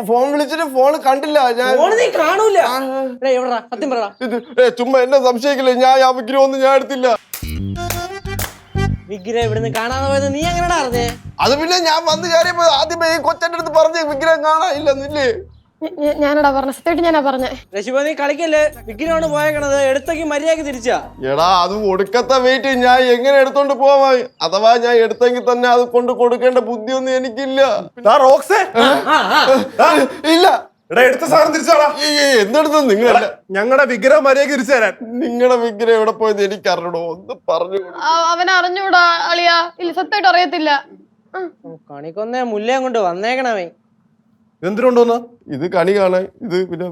Phone വിളിച്ചിട്ട് phone കണ്ടില്ല ഞാൻ. കാണൂല സത്യം പറ. ചുമ്മാ എന്നെ സംശയിക്കില്ല. ഞാൻ ആ വിഗ്രഹമൊന്നും ഞാൻ എടുത്തില്ല. വിഗ്രഹം ഇവിടുന്ന് കാണാതെ പോയത് നീ എങ്ങനെയാ അറിഞ്ഞേ? അത് പിന്നെ ഞാൻ വന്ന് കയറിയപ്പോ ആദ്യമേ ഈ കൊച്ചന്റെ അടുത്ത് പറഞ്ഞ വിഗ്രഹം കാണാനില്ലെന്നില്ലേ? ഞാനടാ പറഞ്ഞ സത്യമായിട്ട് ഞാനാ പറഞ്ഞേ. രശിപ നീ കളിക്കല്ലേ, വിഗ്രഹമാണ് പോയേക്കണത്. എടുത്തേക്ക് മര്യാദക്ക് തിരിച്ചാ. എടാ അത് ഒടുക്കത്തെ വെയിറ്റ് ഞാൻ എങ്ങനെ എടുത്തോണ്ട് പോവാ? അഥവാ ഞാൻ എടുത്തെങ്കിൽ തന്നെ അത് കൊണ്ട് കൊടുക്കേണ്ട ബുദ്ധിയൊന്നും എനിക്കില്ല. ഇല്ല എടുത്ത സാധനം തിരിച്ചാടാ. എന്തെടുത്ത നിങ്ങളല്ല ഞങ്ങളുടെ വിഗ്രഹം മര്യാദ തിരിച്ചു തരാൻ. നിങ്ങളുടെ വിഗ്രഹം എവിടെ പോയത് എനിക്ക് അറിയണോ? ഒന്ന് പറഞ്ഞു. അവൻ അറിഞ്ഞൂടാ അളിയാ. ഇല്ല സത്യമായിട്ട് അറിയത്തില്ല. കണിക്കൊന്നേ മുല്ലയും കൊണ്ട് വന്നേക്കണവേ. എന്തിനുണ്ടോന്ന്? ഇത് കണി കാണാൻ. ഇത് പിന്നെ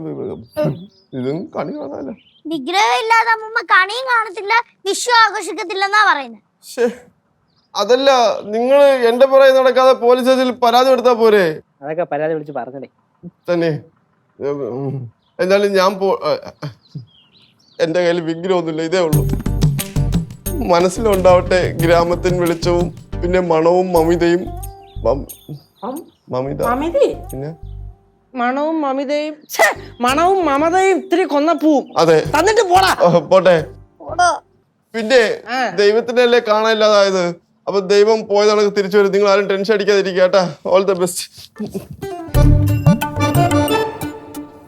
ഇതും കണി കാണാനല്ല. വിഗ്രഹം ഇല്ലാതെ അമ്മൂമ്മ കണിയും കാണത്തില്ല, വിഷു ആഘോഷിക്കത്തില്ലെന്നാ പറയുന്നത്. അതല്ല, നിങ്ങൾ എന്റെ പുറകെ നടക്കാതെ പോലീസ് സ്റ്റേഷനിൽ പരാതി കൊടുത്താ പോരെ? അതൊക്കെ പരാതി വിളിച്ച് പറഞ്ഞേ തന്നെ. എന്നാലും ഞാൻ എന്റെ കയ്യിൽ വിഗ്രഹമൊന്നുമില്ല, ഇതേ ഉള്ളൂ. മനസ്സിലുണ്ടാവട്ടെ ഗ്രാമത്തിൻ വെളിച്ചവും പിന്നെ മണവും മമിതയും. പിന്നെ മണവും മമതയും ഇത്തിരി കൊന്നപ്പൂവും. അതെ തന്നിട്ട് പോടാ. പോട്ടെ. പിന്നെ ദൈവത്തിന്റെ അല്ലേ കാണാനില്ലാതായത്. അപ്പൊ ദൈവം പോയതാണെങ്കിൽ തിരിച്ചു വരും. നിങ്ങൾ ആരും ടെൻഷൻ അടിക്കാതിരിക്കുക കേട്ടാ. All the best.